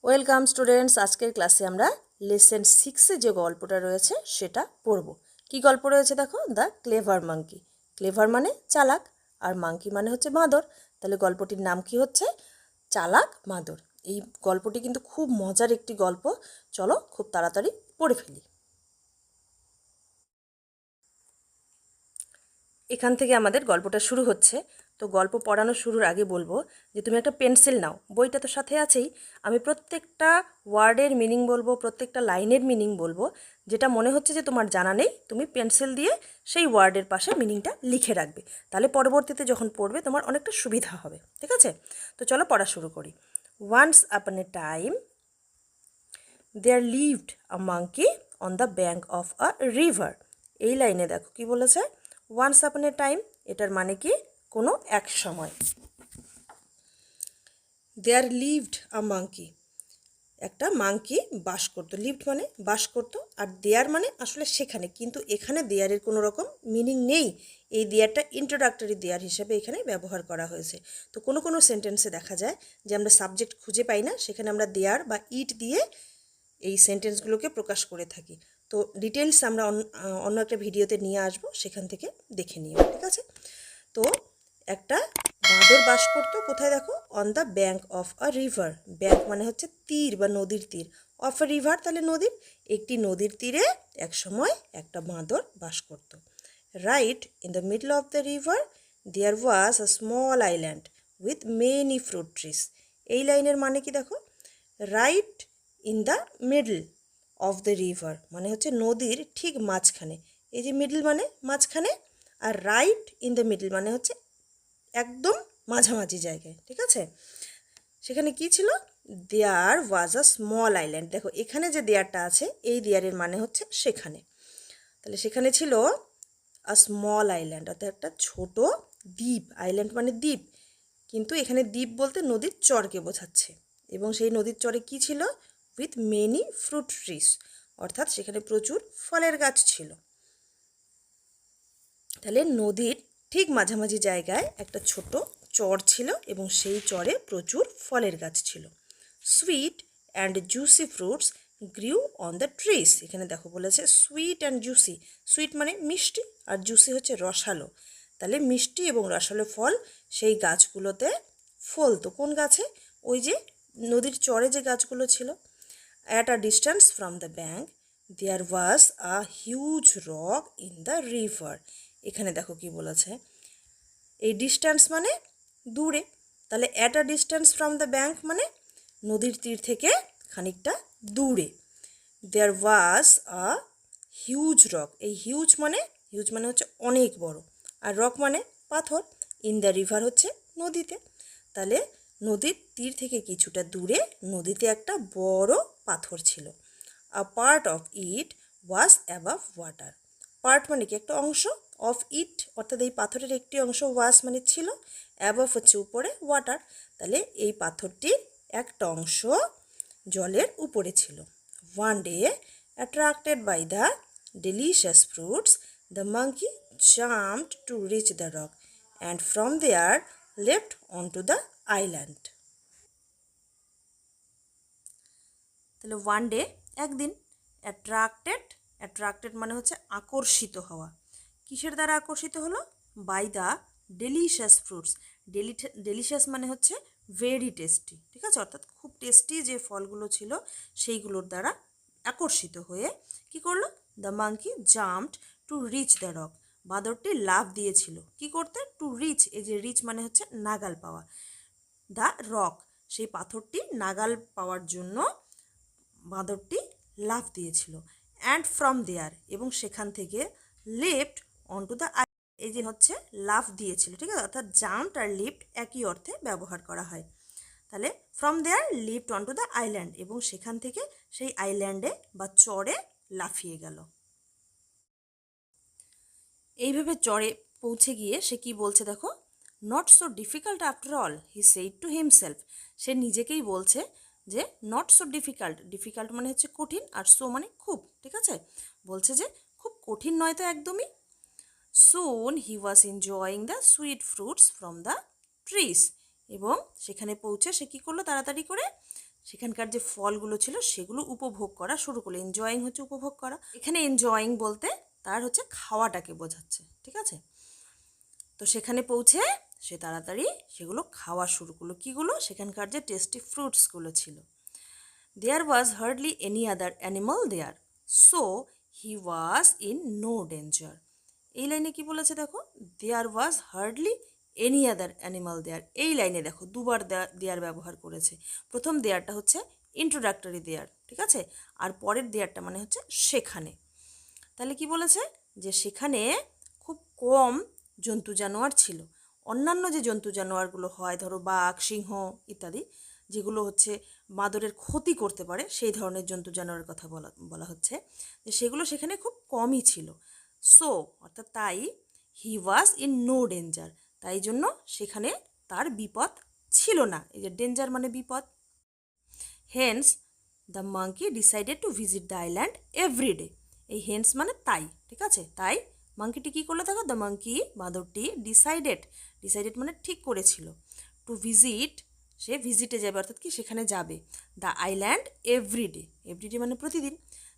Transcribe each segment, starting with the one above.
Welcome students, আজকের ক্লাসে আমরা লেসন 6 যে গল্পটা রয়েছে সেটা পড়ব। কি গল্প রয়েছে দেখো, দ্য ক্লেভার মাঙ্কি। ক্লেভার মানে চালাক, আর মাঙ্কি মানে হচ্ছে বাঁদর। তাহলে গল্পটির নাম কি হচ্ছে? চালাক বাঁদর। এই গল্পটি কিন্তু খুব মজার একটি গল্প। চলো খুব তাড়াতাড়ি পড়ে ফেলি। এখান থেকে আমাদের গল্পটা শুরু হচ্ছে। তো গল্প পড়ানো শুরুর আগে বলবো যে তুমি একটা পেন্সিল নাও, বইটা তো সাথে আছেই। আমি প্রত্যেকটা ওয়ার্ডের মিনিং বলবো, প্রত্যেকটা লাইনের মিনিং বলবো। যেটা মনে হচ্ছে যে তোমার জানা নেই, তুমি পেন্সিল দিয়ে সেই ওয়ার্ডের পাশে মিনিংটা লিখে রাখবে। তাহলে পরবর্তীতে যখন পড়বে তোমার অনেকটা সুবিধা হবে, ঠিক আছে? তো চলো পড়া শুরু করি। Once upon a time there lived a monkey on the bank of a river. এই লাইনে দেখো কি বলেছে, ওয়ান্স আপন এ টাইম, এটার মানে কি কোনো এক সময়। দেয়ার লিভড আ মাঙ্কি, একটা মাঙ্কি বাস করতো। লিভড মানে বাস করতো, আর দেয়ার মানে আসলে সেখানে, কিন্তু এখানে দেয়ারের কোনো রকম মিনিং নেই। এই দেয়ারটা ইন্ট্রোডাক্টরি দেয়ার হিসেবে এখানে ব্যবহার করা হয়েছে। তো কোনো কোনো সেন্টেন্সে দেখা যায় যে আমরা সাবজেক্ট খুঁজে পাই না, সেখানে আমরা দেয়ার বা ইট দিয়ে এই সেন্টেন্সগুলোকে প্রকাশ করে থাকি। তো ডিটেলস আমরা অন্য একটা ভিডিওতে নিয়ে আসবো, সেখান থেকে দেখে নিও, ঠিক আছে? তো একটা বাঁদর বাস করতো কোথায় দেখো, on the bank of a river. Bank মানে হচ্ছে তীর বা নদীর তীর, অফ আ রিভার তাহলে নদীর, একটি নদীর তীরে এক সময় একটা বাঁদর বাস করতো। Right in the middle of the river there was a small island with many fruit trees. এই লাইনের মানে কি দেখো, right in the middle of the river মানে হচ্ছে নদীর ঠিক মাঝখানে। এই যে মিডল মানে মাঝখানে, আর রাইট ইন দ্য মিডল মানে হচ্ছে একদম মাঝামাঝি জায়গায়, ঠিক আছে? সেখানে কি ছিল, there was a small island. দেখো এখানে যে দেয়ারটা আছে, এই দেয়ারের মানে হচ্ছে সেখানে। তাহলে সেখানে ছিল আ স্মল আইল্যান্ড, অর্থাৎ একটা ছোট দ্বীপ। আইল্যান্ড মানে দ্বীপ, কিন্তু এখানে দ্বীপ বলতে নদীর চরকে বোঝাচ্ছে। এবং সেই নদীর চরে কি ছিল, উইথ মেনি ফ্রুট ট্রিস, অর্থাৎ সেখানে প্রচুর ফলের গাছ ছিল। তাহলে নদীর ঠিক মাঝামাঝি জায়গায় একটা ছোট চর ছিল, এবং সেই চরে প্রচুর ফলের গাছ ছিল। Sweet and juicy fruits গ্রিউ on the trees. এখানে দেখো বলেছে সুইট অ্যান্ড জুসি। সুইট মানে মিষ্টি, আর জুসি হচ্ছে রসালো। তাহলে মিষ্টি এবং রসালো ফল সেই গাছগুলোতে ফলতো। কোন গাছে? ওই যে নদীর চরে যে গাছগুলো ছিল। At a distance from the bank there was a huge rock in the river. এখানে দেখো কি বলেছে, এই ডিস্ট্যান্স মানে দূরে। তাহলে at a distance from the bank মানে নদীর তীর থেকে খানিকটা দূরে। There was a huge rock. এই হিউজ মানে হচ্ছে অনেক বড়, আর রক মানে পাথর। ইন দ্য রিভার হচ্ছে নদীতে। তাহলে নদীর তীর থেকে কিছুটা দূরে নদীতে একটা বড় পাথর ছিল। আ part of it was above water. Part মানে কি একটা অংশ, অফ ইট অর্থাৎ এই পাথরের একটি অংশ, ওয়াস মানে ছিল, অ্যাবাভ হচ্ছে উপরে, ওয়াটার। তাহলে এই পাথরটির একটা অংশ জলের উপরে ছিল। One day attracted by the delicious fruits the monkey jumped to reach the rock and from there left on to the island. তাহলে ওয়ান ডে একদিন, অ্যাট্রাক্টেড মানে হচ্ছে আকর্ষিত হওয়া। কিসের দ্বারা আকর্ষিত হলো? By the delicious fruits. Delicious মানে হচ্ছে ভেরি টেস্টি, ঠিক আছে? অর্থাৎ খুব টেস্টি যে ফলগুলো ছিল সেইগুলোর দ্বারা আকর্ষিত হয়ে কি করলো, the monkey jumped to reach the rock. বাঁদরটি লাফ দিয়েছিল কি করতে, টু রিচ। এই যে রিচ মানে হচ্ছে নাগাল পাওয়া, দ্য রক সেই পাথরটি নাগাল পাওয়ার জন্য বাঁদরটি লাফ দিয়েছিল। অ্যান্ড ফ্রম দেয়ার এবং সেখান থেকে লেফট অন টু দ্য, এই যে হচ্ছে লাফ দিয়েছিল, ঠিক আছে? অর্থাৎ জাম্পড আর লিফট একই অর্থে ব্যবহার করা হয়। তাহলে from there lift on to the island, এবং সেখান থেকে সেই আইল্যান্ডে বা চরে লাফিয়ে গেল। এইভাবে চরে পৌঁছে গিয়ে সে কি বলছে দেখো, not so difficult after all he said to himself. সে নিজেকেই বলছে যে নট সো ডিফিকাল্ট। ডিফিকাল্ট মানে হচ্ছে কঠিন, আর সো মানে খুব, ঠিক আছে? বলছে যে খুব কঠিন নয় তো একদমই। Soon he was enjoying the sweet fruits from the trees. এবং সেখানে পৌঁছে সে কী করলো, তাড়াতাড়ি করে সেখানকার যে ফলগুলো ছিল সেগুলো উপভোগ করা শুরু করলো। এনজয়িং হচ্ছে উপভোগ করা, এখানে এনজয়িং বলতে তার হচ্ছে খাওয়াটাকে বোঝাচ্ছে, ঠিক আছে। তো সেখানে পৌঁছে সে তাড়াতাড়ি সেগুলো খাওয়া শুরু করলো। কীগুলো? সেখানকার যে টেস্টি ফ্রুটসগুলো ছিল। There was hardly any other animal there, so he was in no danger. এই লাইনে কি বলেছে দেখো, there was hardly any other animal there. এই লাইনে দেখো দুবার দেয়ার ব্যবহার করেছে। প্রথম দেয়ারটা হচ্ছে ইন্ট্রোডাক্টরি দেয়ার, ঠিক আছে, আর পরের দেয়ারটা মানে হচ্ছে সেখানে। তাহলে কি বলেছে, যে সেখানে খুব কম জন্তু জানোয়ার ছিল। অন্যান্য যে জন্তু জানোয়ারগুলো হয়, ধরো বাঘ, সিংহ ইত্যাদি, যেগুলো হচ্ছে বাঁদরের ক্ষতি করতে পারে, সেই ধরনের জন্তু জানোয়ারের কথা বলা হচ্ছে, যে সেগুলো সেখানে খুব কমই ছিল। সো অর্থাৎ তাই, হি ওয়াজ ইন নো ডেঞ্জার, তাই জন্য সেখানে তার বিপদ ছিল না। এই যে ডেঞ্জার মানে বিপদ। Hence the monkey decided to visit the island every day. এই হেন্স মানে তাই, ঠিক আছে, তাই মাঙ্কিটি কী করলো দেখো, দ্য মাঙ্কি বাঁদরটি ডিসাইডেড মানে ঠিক করেছিল, টু ভিজিট সে ভিজিটে যাবে, অর্থাৎ কি সেখানে যাবে, দ্য আইল্যান্ড এভরিডে মানে প্রতিদিন।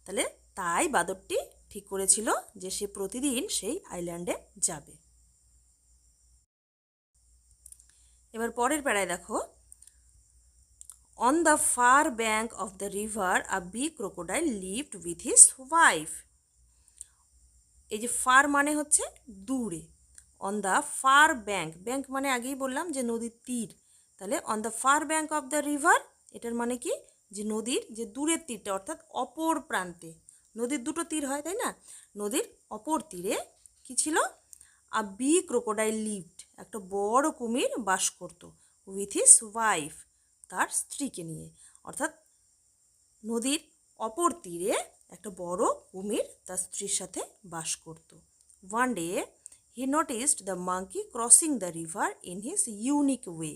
তাহলে তাই বাঁদরটি ঠিক করেছিল যে সে প্রতিদিন সেই আইল্যান্ডে যাবে। এবার পরের প্যারায় দেখো, on the fur bank of the river a big crocodile lived with his wife. এই যে ফার মানে হচ্ছে দূরে, অন দ্য ফার ব্যাঙ্ক মানে আগেই বললাম যে নদীর তীর, তাহলে on the fur bank of the river এটার মানে কি, যে নদীর যে দূরের তীরটা, অর্থাৎ অপর প্রান্তে। নদীর দুটো তীর হয়, তাই না, নদীর অপর তীরে কি ছিল, আ বিগ ক্রোকোডাইল লিভড, একটা বড় কুমির বাস করত, উইথ হিজ ওয়াইফ, তার স্ত্রীকে নিয়ে। অর্থাৎ নদীর অপর তীরে একটা বড় কুমির তার স্ত্রীর সাথে বাস করত। One day he noticed the monkey crossing the river in his unique way.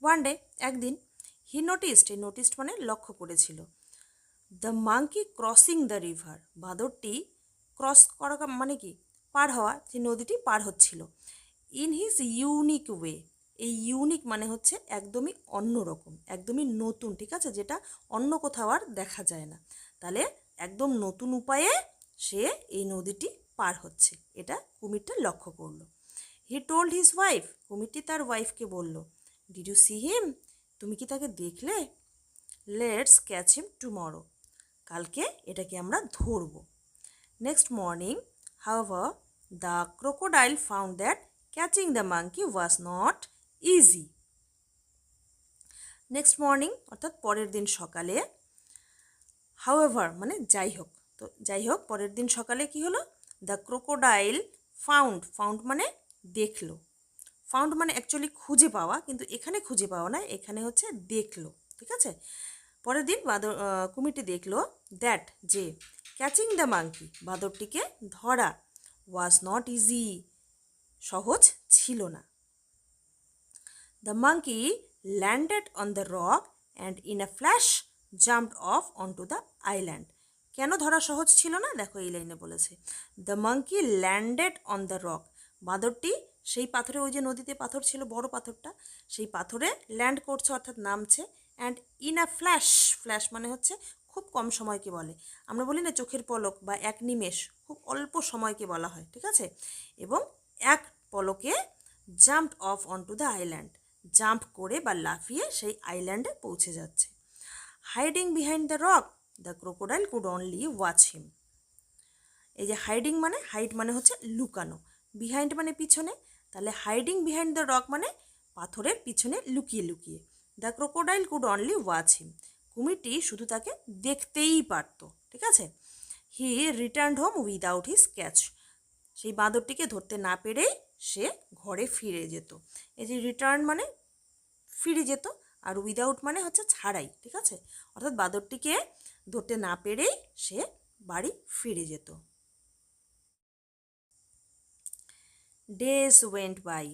One day একদিন, হি নোটিসড, এই নোটিসড মানে লক্ষ্য করেছিল, the monkey crossing the river, বাঁদরটি ক্রস করা মানে কি, পার হওয়া, যে নদীটি পার হচ্ছিল, ইন হিজ ইউনিক ওয়ে। এই ইউনিক মানে হচ্ছে একদমই অন্যরকম, একদমই নতুন, ঠিক আছে, যেটা অন্য কোথাও আর দেখা যায় না। তাহলে একদম নতুন উপায়ে সে এই নদীটি পার হচ্ছে, এটা কুমিরটা লক্ষ্য করলো। হি টোল্ড হিজ ওয়াইফ, কুমিরটি তার ওয়াইফকে বলল, ডিড ইউ সি হিম, তুমি কি তাকে দেখলে, লেটস ক্যাচ হিম টুমরো, কালকে এটাকে আমরা ধরবো। Next morning however the crocodile found that catching the monkey was not easy. Next morning অর্থাৎ পরের দিন সকালে, হাউএভার মানে যাই হোক, তো যাই হোক পরের দিন সকালে কি হলো, দ্য ক্রোকোডাইল ফাউন্ড মানে দেখলো, ফাউন্ড মানে অ্যাকচুয়ালি খুঁজে পাওয়া, কিন্তু এখানে খুঁজে পাওয়া না, এখানে হচ্ছে দেখলো, ঠিক আছে। পরের দিন কুমিরটি দেখলো, দ্যাট যে ক্যাচিং দ্য মাঙ্কি, বাঁদরটিকে ধরা, ওয়াজ নট ইজি সহজ ছিল না। The monkey landed on the rock and in a flash jumped off onto the island. কেন ধরা সহজ ছিল না, দেখো এই লাইনে বলেছে, the monkey landed on the rock, বাঁদরটি সেই পাথরে, ওই যে নদীতে পাথর ছিল বড় পাথরটা, সেই পাথরে ল্যান্ড করছে অর্থাৎ নামছে, অ্যান্ড ইন আ ফ্ল্যাশ মানে হচ্ছে খুব কম সময়কে বলে, আমরা বলি না চোখের পলক বা এক নিমেষ, খুব অল্প সময়কে বলা হয়, ঠিক আছে, এবং এক পলকে jumped off onto the island, jump করে বা লাফিয়ে সেই আইল্যান্ডে পৌঁছে যাচ্ছে। Hiding behind the rock the crocodile could only watch him. এই যে হাইডিং মানে, হাইড মানে হচ্ছে লুকানো, বিহাইন্ড মানে পিছনে, তাহলে হাইডিং বিহাইন্ড দ্য রক মানে পাথরের পিছনে লুকিয়ে লুকিয়ে। The crocodile could only watch him, কুমিরটি শুধু তাকে দেখতেই পারত, ঠিক আছে। He returned home without his catch, সেই বাঁদরটিকে ধরতে না পেরেই সে ঘরে ফিরে যেত। এই যে রিটার্ন মানে ফিরে যেত, আর উইদাউট মানে হচ্ছে ছাড়াই, ঠিক আছে, অর্থাৎ বাঁদরটিকে ধরতে না পেরেই সে বাড়ি ফিরে যেত। ডেজ ওয়েন্ট বাই,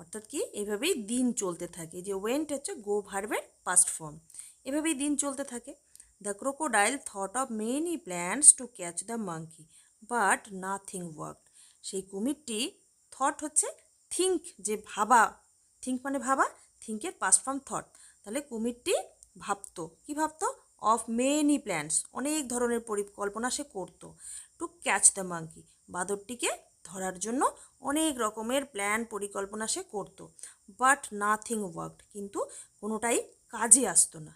অর্থাৎ কি এভাবেই দিন চলতে থাকে, যে ওয়েন্ট হচ্ছে গো ভার্বের পাস্ট ফর্ম, এভাবেই দিন চলতে থাকে। The crocodile thought of many plans two catch the monkey but nothing worked. সেই কুমিরটি, থট হচ্ছে থিঙ্ক, যে ভাবা, থিঙ্ক মানে ভাবা, থিঙ্কের পাস্ট ফর্ম থট, তাহলে কুমিরটি ভাবতো, কি ভাবতো? অফ মেনি প্ল্যান্স, অনেক ধরনের পরিকল্পনা সে করতো। টু ক্যাচ দ্য মাঙ্কি, বাঁদরটিকে ধরার জন্য অনেক রকমের প্ল্যান পরিকল্পনা সে করতো। বাট নাথিং ওয়ার্কড, কিন্তু কোনোটাই কাজে আসতো না।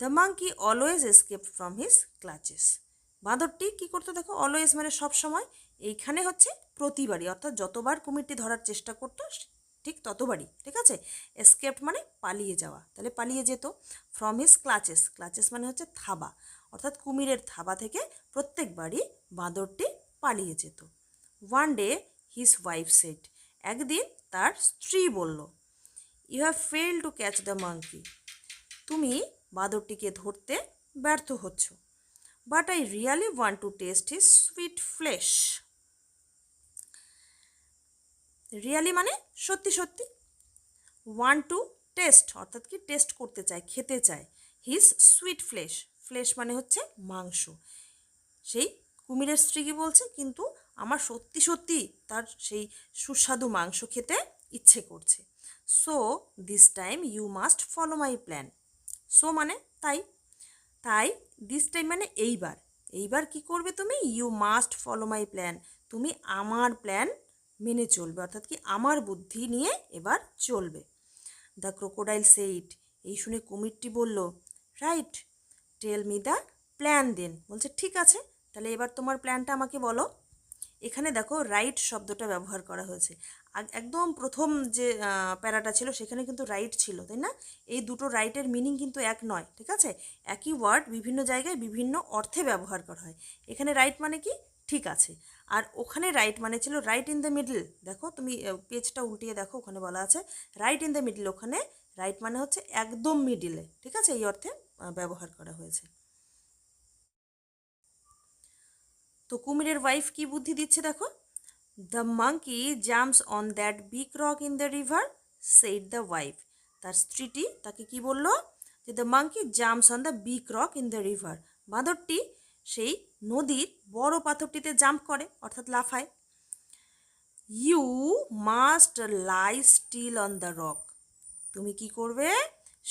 The monkey always escape from his clutches, বাঁদরটি কী করতো দেখো, অলওয়েজ মানে সব সময়, এইখানে হচ্ছে প্রতিবারই, অর্থাৎ যতবার কুমিরটি ধরার চেষ্টা করতো ঠিক ততবারই, ঠিক আছে। এসকেপড মানে পালিয়ে যাওয়া, তাহলে পালিয়ে যেত। ফ্রম হিজ ক্লাচেস, ক্লাচেস মানে হচ্ছে থাবা, অর্থাৎ কুমিরের থাবা থেকে প্রত্যেকবারই বাঁদরটি পালিয়ে যেত। One day his wife said, একদিন তার স্ত্রী বলল, you have fail to catch the monkey, তুমি বাঁদরটিকে ধরতে ব্যর্থ হচ্ছ। But I really want to taste his sweet flesh, really মানে সত্যি সত্যি, ওয়ান্ট টু টেস্ট অর্থাৎ কি টেস্ট করতে চায়, খেতে চায়, হিজ সুইট ফ্লেশ, ফ্লেশ মানে হচ্ছে মাংস। সেই কুমিরের স্ত্রী কি বলছে, কিন্তু আমার সত্যি সত্যি তার সেই সুস্বাদু মাংস খেতে ইচ্ছে করছে। So this time you must follow my plan, so মানে তাই, তাই দিস টাইম মানে এইবার, এইবার কি করবে তুমি? You must follow my plan, তুমি আমার প্ল্যান মেনে চলবে, অর্থাৎ কি আমার বুদ্ধি নিয়ে এবার চলবে। দ্য ক্রোকোডাইল সেইড, এই শুনে কুমিরটি বলল, right, tell me the plan then, বলছে ঠিক আছে, তাহলে এবার তোমার প্ল্যানটা আমাকে বলো। এখানে দেখো রাইট শব্দটা ব্যবহার করা হয়েছে, একদম প্রথম যে প্যারাটা ছিল সেখানে কিন্তু রাইট ছিল, তাই না? এই দুটো রাইটের মিনিং কিন্তু এক নয়, ঠিক আছে, একই ওয়ার্ড বিভিন্ন জায়গায় বিভিন্ন অর্থে ব্যবহার করা হয়। এখানে রাইট মানে কি ঠিক আছে, আর ওখানে রাইট মানে ছিল রাইট ইন দ্য মিডল। দেখো তুমি পেজটা উল্টিয়ে দেখো, ওখানে বলা আছে রাইট ইন দ্য মিডল, ওখানে রাইট মানে হচ্ছে একদম মিডিলে, ঠিক আছে, এই অর্থে ব্যবহার করা হয়েছে। তো কুমিরের ওয়াইফ কি বুদ্ধি দিচ্ছে দেখো, the monkey jumps on that big rock in the river, said the wife, তার স্ত্রীটি তাকে কি বলল, যে the monkey jumps on the big rock in the river, বাঁদরটি সেই নদীর বড় পাথরটিতে জাম্প করে, অর্থাৎ লাফায়। You must lie still on the rock, তুমি কি করবে?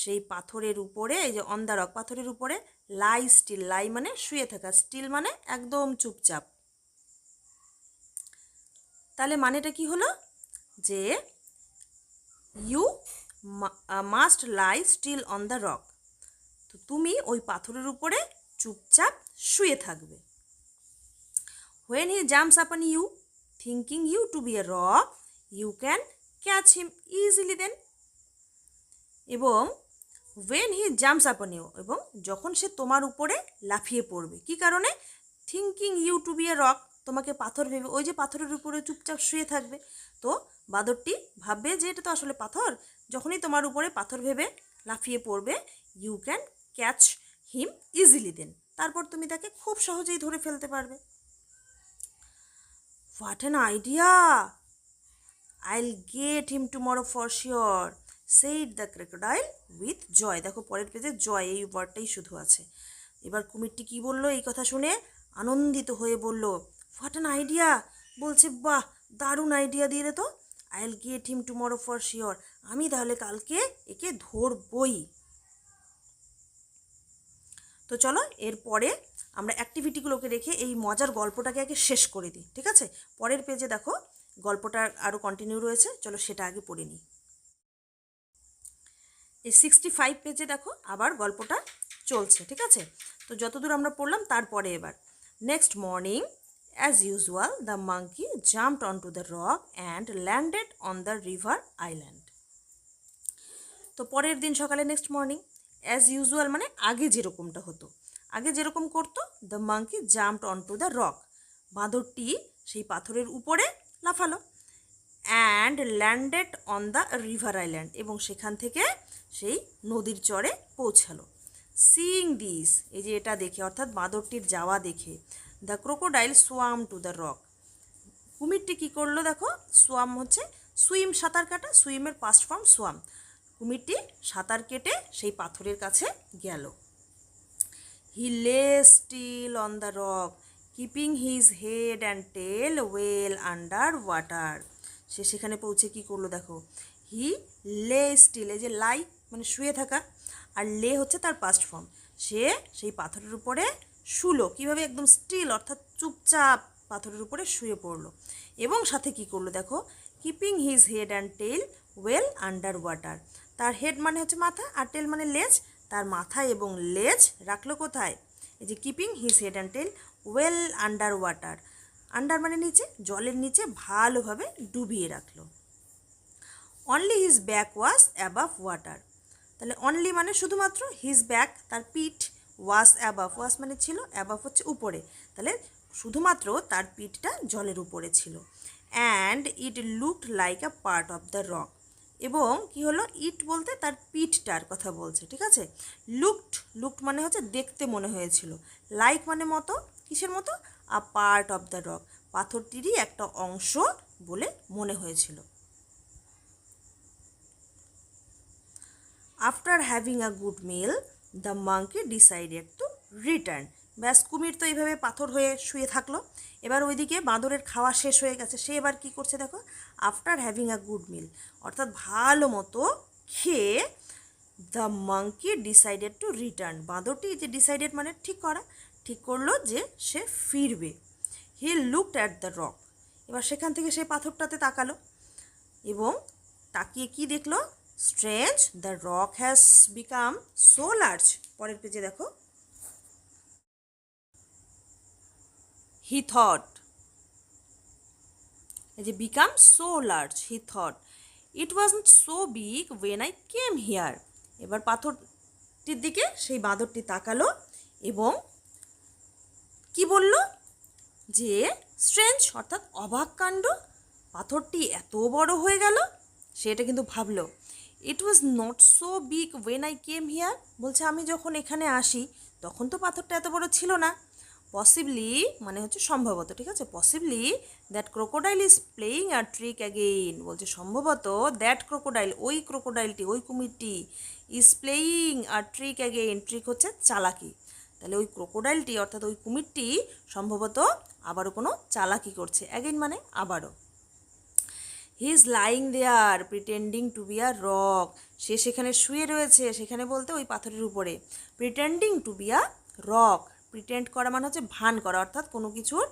সেই পাথরের উপরে, এই যে অন দ্য রক পাথরের উপরে, লাই স্টিল, লাই মানে শুয়ে থাকা, স্টিল মানে একদম চুপচাপ। তাহলে মানেটা কি হলো, যে you must lie still on the rock, তো তুমি ওই পাথরের উপরে চুপচাপ শুয়ে থাকবে। When he jumps upon you, thinking you to be a rock, you can catch him easily then, এবং when he jumps upon you, এবং যখন সে তোমার উপরে লাফিয়ে পড়বে, কি কারণে? Thinking you to be a rock, তোমাকে পাথর ভেবে, ওই যে পাথরের উপরে চুপচাপ শুয়ে থাকবে, তো বাঁদরটি ভাববে যে এটা তো আসলে পাথর, যখনই তোমার উপরে পাথর ভেবে লাফিয়ে পড়বে, you can catch him easily then, তারপর তুমি তাকে খুব সহজেই ধরে ফেলতে পারবে। What an idea, I'll get him tomorrow for sure, said the crocodile with joy, দেখো পরের পেজে জয় এই ওয়ার্ডটাই শুধু আছে। এবার কুমিরটি কি বললো এই কথা শুনে? আনন্দিত হয়ে বলল, হোয়াট অ্যান আইডিয়া, বলছে বাহ দারুণ আইডিয়া দিয়ে দে তো, আইল get him tomorrow for sure, আমি তাহলে কালকে একে ধরবই। তো চলো এরপরে আমরা অ্যাক্টিভিটিগুলোকে রেখে এই মজার গল্পটাকে আগে শেষ করে দিই, ঠিক আছে? পরের পেজে দেখো গল্পটা আরও কন্টিনিউ রয়েছে, চলো সেটা আগে পড়ে নিই। এই 65 পেজে দেখো আবার গল্পটা চলছে, ঠিক আছে? তো যতদূর আমরা পড়লাম তারপরে এবার, next morning as usual the monkey jumped on to the rock and landed on the river island. তো পরের দিন সকালে নেক্সট মর্নিং, অ্যাজ ইউজুয়াল মানে আগে যেরকমটা হতো, আগে যেরকম করতো, the monkey jumped on to the rock, বাঁদরটি সেই পাথরের উপরে লাফালো, and landed on the river island, এবং সেখান থেকে সেই নদীর চরে পৌঁছালো। সিইং দিস, এই যে এটা দেখে, অর্থাৎ বাঁদরটির যাওয়া দেখে, the crocodile swam to the rock, কুমিরটি কী করলো দেখো, সোয়াম হচ্ছে সুইম, সাঁতার কাটা, সুইমের পাস্ট ফর্ম সোয়াম, কুমিরটি সাঁতার কেটে সেই পাথরের কাছে গেল। He lay still on the rock keeping his head and tail well under water, সে সেখানে পৌঁছে কি করলো দেখো, হি লে স্টিল, এই যে লাই মানে শুয়ে থাকা, আর লে হচ্ছে তার পাস্ট ফর্ম। সে সেই পাথরের উপরে শুলো, কীভাবে, একদম স্টিল, অর্থাৎ চুপচাপ পাথরের উপরে শুয়ে পড়লো। এবং সাথে কি করলো দেখো, keeping his head and tail well under water. তার হেড মানে হচ্ছে মাথা, আর টেল মানে লেজ, তার মাথা এবং লেজ রাখলো কোথায়, এই যে keeping his head and tail well under water. Under মানে নিচে, জলের নিচে ভালোভাবে ডুবিয়ে রাখলো। Only his back was above water. তাহলে অনলি মানে শুধুমাত্র, হিজ ব্যাক তার পিঠ, ওয়াজ অ্যাবাভ, ওয়াজ মানে ছিল, অ্যাবাভ হচ্ছে উপরে, তাহলে শুধুমাত্র তার পিঠটা জলের উপরে ছিল। And it looked like a part of the rock. এবং কি হলো, ইট বলতে তার পিঠটার কথা বলছে, ঠিক আছে। লুকড মানে হচ্ছে দেখতে মনে হয়েছিল, লাইক মানে মতো, কিসের মতো, a part of the rock, পাথরটিরই একটা অংশ বলে মনে হয়েছিল। After having a good meal the monkey decided to return. ব্যাস, কুমির তো এইভাবে পাথর হয়ে শুয়ে থাকলো। এবার ওইদিকে বাঁদরের খাওয়া শেষ হয়ে গেছে, সে এবার কী করছে দেখো, after having a good meal, অর্থাৎ ভালো মতো খেয়ে, the monkey decided to return, বাঁদরটি যে ডিসাইডেড মানে ঠিক করা, ঠিক করলো যে সে ফিরবে। He looked at the rock, এবার সেখান থেকে সেই পাথরটাতে তাকালো এবং তাকিয়ে কি দেখলো, strange, the rock has become so large. পরের পেজে দেখো, হি থট, এই যে become so large, he thought it wasn't so big when I came here. এবার পাথরটির দিকে সেই বাঁদরটি তাকালো এবং কি বলল, যে স্ট্রেঞ্জ অর্থাৎ অবাক কাণ্ড, পাথরটি এত বড় হয়ে গেল, সেটা কিন্তু ভাবলো। It was not so big when I came here, বলছে আমি যখন এখানে আসি তখন তো পাথরটা এত বড় ছিল না। পসিবলি মানে হচ্ছে সম্ভবত, ঠিক আছে, possibly that crocodile is playing a trick again, বলছে সম্ভবত দ্যাট ক্রোকোডাইল, ওই ক্রোকোডাইলটি, ওই কুমিরটি, is playing a trick again, trick হচ্ছে চালাকি, তাহলে ওই ক্রোকোডাইলটি অর্থাৎ ওই কুমিরটি সম্ভবত আবারও কোনো চালাকি করছে, অ্যাগেইন মানে আবারও। He is lying there pretending to be a rock, সে সেখানে শুয়ে রয়েছে, সেখানে বলতে ওই পাথরের উপরে, pretending to be a rock, pretend করা মানে হচ্ছে ভান করা, অর্থাৎ কোনো কিছুর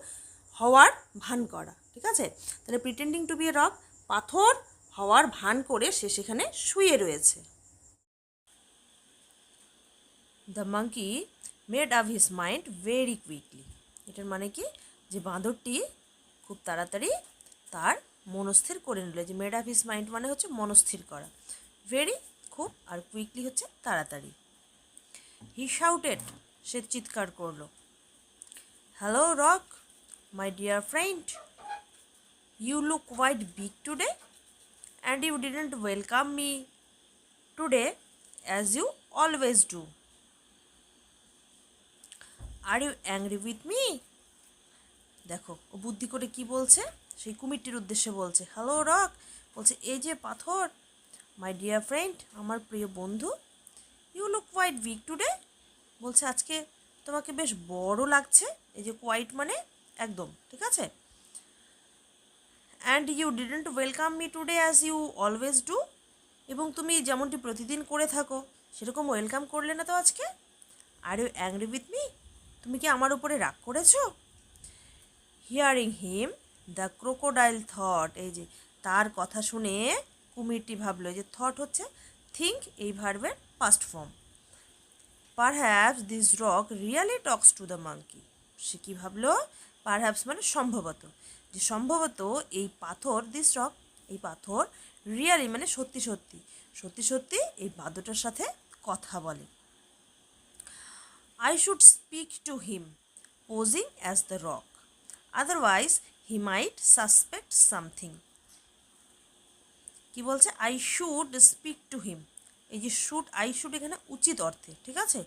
হওয়ার ভান করা, ঠিক আছে। তাহলে pretending to be a rock, পাথর হওয়ার ভান করে সে সেখানে শুয়ে রয়েছে। The monkey made up his mind very quickly, এটার মানে কি, যে বাঁদরটি খুব তাড়াতাড়ি তার মনস্থির করে নিল, যে মেড আপ হিজ মাইন্ড মানে হচ্ছে মনস্থির করা, ভেরি খুব, আর কুইকলি হচ্ছে তাড়াতাড়ি। হি শাউটেড, সে চিৎকার করলো, hello rock, my dear friend, you look quite big today and you didn't welcome me today as you always do. Are you angry with me. দেখো ও বুদ্ধি করে কি বলছে, সেই কুমিরটির উদ্দেশ্যে বলছে, হ্যালো রক, বলছে এই যে পাথর, মাই ডিয়ার ফ্রেন্ড, আমার প্রিয় বন্ধু, you look quite big today, বলছে আজকে তোমাকে বেশ বড় লাগছে, এই যে কোয়াইট মানে একদম, ঠিক আছে। And you didn't welcome me today as you always do, এবং তুমি যেমনটি প্রতিদিন করে থাকো সেরকম ওয়েলকাম করলে না তো আজকে। Are you angry with me, তুমি কি আমার উপরে রাগ করেছো। Hearing him the crocodile thought, এই যে তার কথা শুনে কুমিরটি ভাবলো, যে থট হচ্ছে থিঙ্ক, এই ভার্বের past form. Perhaps this rock really talks to the monkey, সে কী ভাবলো, পারহ্যাপস মানে সম্ভবত, যে সম্ভবত এই পাথর, দিস রক, এই পাথর, রিয়ালি মানে সত্যি সত্যি, সত্যি সত্যি এই বাদরটার সাথে কথা বলে। I should speak to him, posing as the rock. Otherwise, he might suspect something. কি বলছে, I should speak to him, এই যে শুড, আই শুড এখানে উচিত অর্থে, ঠিক আছে,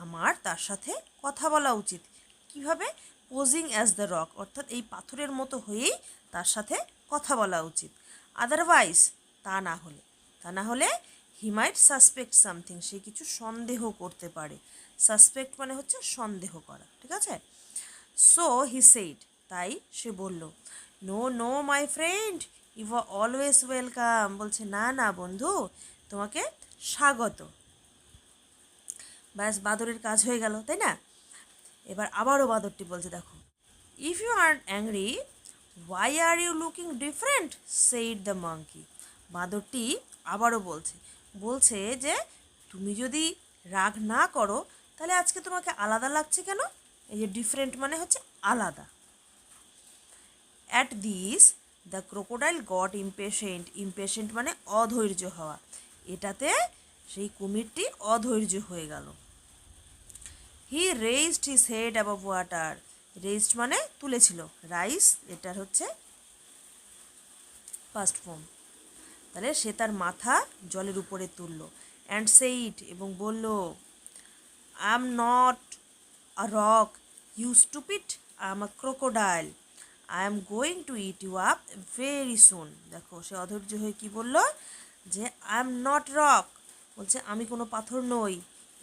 আমার তার সাথে কথা বলা উচিত, কিভাবে, পোজিং অ্যাজ দ্য রক, অর্থাৎ এই পাথরের মতো হয়েই তার সাথে কথা বলা উচিত। আদারওয়াইজ, তা না হলে হি মাইট সাসপেক্ট সামথিং, সে কিছু সন্দেহ করতে পারে, সাসপেক্ট মানে হচ্ছে সন্দেহ করা, ঠিক আছে। সো হি সেইড, তাই সে বলল, no no my friend, you are always welcome, বলছে না না বন্ধু, তোমাকে স্বাগত। ব্যাস, বাদরের কাজ হয়ে গেল, তাই না? এবার আবারও বাদরটি বলছে, দেখো, if you are angry why are you looking different said the monkey. বাদরটি আবারও বলছে যে তুমি যদি রাগ না করো তাহলে আজকে তোমাকে আলাদা লাগছে কেন? এই যে ডিফারেন্ট মানে হচ্ছে আলাদা। At this the crocodile got impatient মানে অধৈর্য হওয়া। এটাতে সেই কুমিরটি অধৈর্য হয়ে গেল। He raised his head above water. Raised মানে তুলেছিল, রাইস এটার হচ্ছে ফার্স্ট ফর্ম। তাহলে সে তার মাথা জলের উপরে তুললো। অ্যান্ড সেইড এবং বলল, I am not a rock you stupid, I am a crocodile, I am going to eat you up very soon. দেখো, সে অধৈর্য হয়ে কি বলল, যে আই এম নট রক বলছে আমি কোনো পাথর নই,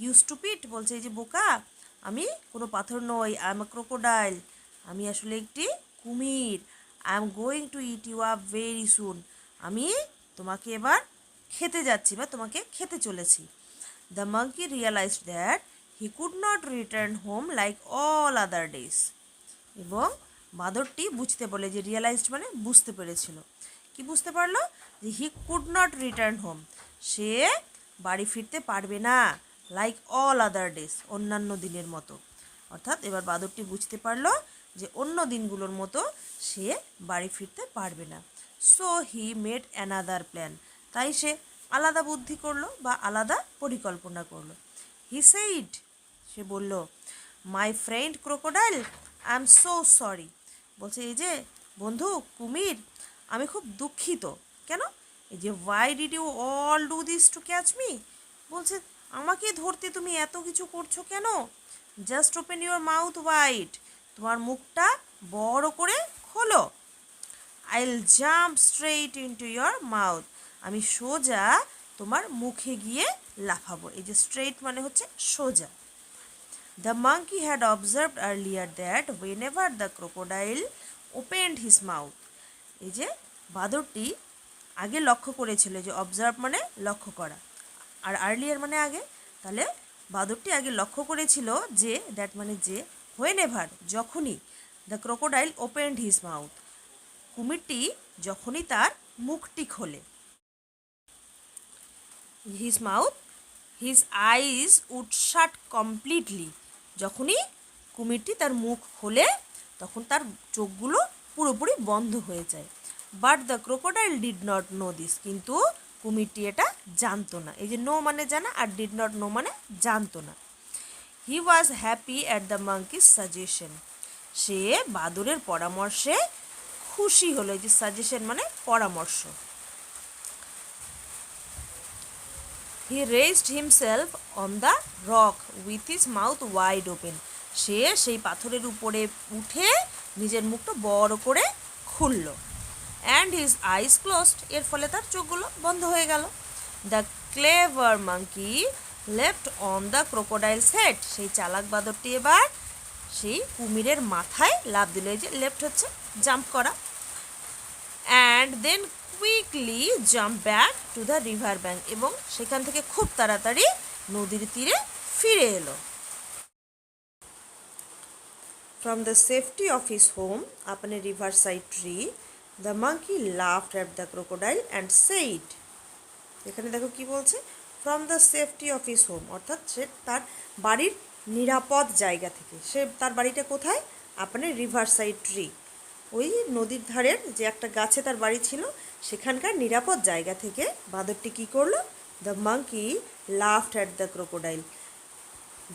ইউ স্টুপিড বলছে এই যে বোকা, আমি কোনো পাথর নই, আই এম আ ক্রোকোডাইল আমি আসলে একটি কুমির, I am going to eat you up very soon আমি তোমাকে এবার খেতে যাচ্ছি বা তোমাকে খেতে চলেছি। The monkey realised that he could not return home like all other days. এবং বাদরটি বুঝতে বলে, যে রিয়ালাইজড মানে বুঝতে পেরেছিল। কি বুঝতে পারলো? যে he could not return home, সে বাড়ি ফিরতে পারবে না, লাইক অল আদার ডেজ অন্যান্য দিনের মতো। অর্থাৎ এবার বাদরটি বুঝতে পারলো যে অন্য দিনগুলোর মতো সে বাড়ি ফিরতে পারবে না। So he made another plan, তাই সে আলাদা বুদ্ধি করলো বা আলাদা পরিকল্পনা করলো। হি সেইড, সে বলল, my friend crocodile I am so sorry. বলছে এই যে বন্ধু কুমির, আমি খুব দুঃখিত। কেন? এই যে why did you all do this to catch me, বলছে আমাকে ধরতে তুমি এত কিছু করছো কেন? Just open your mouth wide, তোমার মুখটা বড় করে খোলো। I will jump straight into your mouth, আমি সোজা তোমার মুখে গিয়ে লাফাবো। এই যে স্ট্রেইট মানে হচ্ছে সোজা। The monkey had observed earlier that whenever the crocodile opened his mouth, এই যে বাদরটি আগে লক্ষ্য করেছিল, যে অবজার্ভ মানে লক্ষ্য করা, আর আর্লিয়ার মানে আগে। তাহলে বাদরটি আগে লক্ষ্য করেছিল যে, দ্যাট মানে যে, whenever যখনই, the crocodile opened his mouth, কুমিরটি যখনই তার মুখটি খোলে, his mouth, his eyes would shut completely, যখনই কুমিরটি তার মুখ খোলে তখন তার চোখগুলো পুরোপুরি বন্ধ হয়ে যায়। But the crocodile did not know this, কিন্তু কুমিরটি এটা জানতো না। এই যে নো মানে জানা, আর ডিড নট নো মানে জানতো না। He was happy at the monkey's suggestion, সে বাদরের পরামর্শে খুশি হলো। এই যে সাজেশন মানে পরামর্শ। He raised himself on the rock with his mouth wide open, সে সেই পাথরের উপরে উঠে নিজের মুখটা বড় করে খুলল। অ্যান্ড হিজ আইস ক্লোজড, এর ফলে তার চোখগুলো বন্ধ হয়ে গেল। The clever monkey left on the crocodiles head, সেই চালাক বাদরটি এবার সেই কুমিরের মাথায় লাফ দিল। এই যে লেফট হচ্ছে জাম্প করা। And then quickly jump back to the river bank, এবং সেখান থেকে খুব তাড়াতাড়ি নদীর তীরে ফিরে এলো। From the safety of his home upon a river side tree the monkey laughed at the crocodile and said. এখানে দেখো কি বলছে, from the safety of his home, অর্থাৎ সে তার বাড়ির নিরাপদ জায়গা থেকে। সে তার বাড়িটা কোথায়? আপন এ রিভার সাইড ট্রি, ওই নদীর ধারের যে একটা গাছে তার বাড়ি ছিল, সেখানকার নিরাপদ জায়গা থেকে বাঁদরটি কী করলো? The monkey laughed at the crocodile,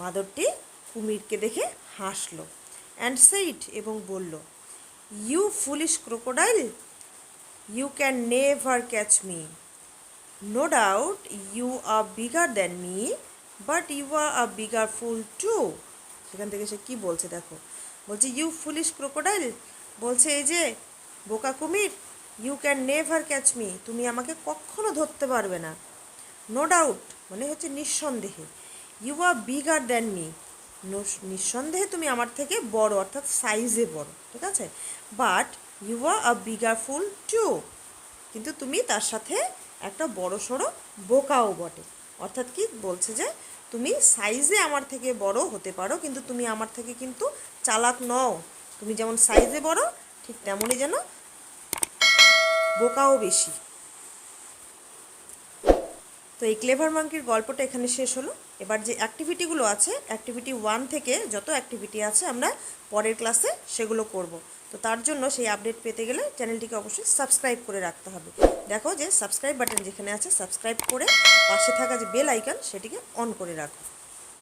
বাঁদরটি কুমিরকে দেখে হাসলো। অ্যান্ড সেইড, এবং বলল, you foolish crocodile, you can never catch me, no doubt you are bigger than me, but you are a bigger fool too. সেখান থেকে সে কী বলছে দেখো, বলছে ইউ ফুলিশ ক্রোকোডাইল, বলছে এই যে বোকা কুমির, you can never catch me, তুমি আমাকে কখনো ধরতে পারবে না। নো ডাউট মানে হচ্ছে নিঃসন্দেহে, you are bigger than me, নিঃসন্দেহে তুমি আমার থেকে বড়, অর্থাৎ সাইজে বড়, ঠিক আছে। But you are a bigger fool too, কিন্তু তুমি তার সাথে একটা বড় সড়ো বোকাও বটে। অর্থাৎ কি বলছে যে তুমি সাইজে আমার থেকে বড় হতে পারো, কিন্তু তুমি আমার থেকে কিন্তু চালাক নও। তুমি যেমন সাইজে বড়, ঠিক তেমনই যেন বোকাও বেশি। তো এই ক্লেভার মাঙ্কির গল্পটা এখানে শেষ হলো। এবার যে অ্যাক্টিভিটিগুলো আছে, অ্যাক্টিভিটি 1 থেকে যত অ্যাক্টিভিটি আছে আমরা পরের ক্লাসে সেগুলো করব। তো তার জন্য সেই আপডেট পেতে গেলে চ্যানেলটিকে অবশ্যই সাবস্ক্রাইব করে রাখতে হবে। দেখো যে সাবস্ক্রাইব বাটন যেখানে আছে, সাবস্ক্রাইব করে পাশে থাকা যে বেল আইকন সেটিকে অন করে রাখো।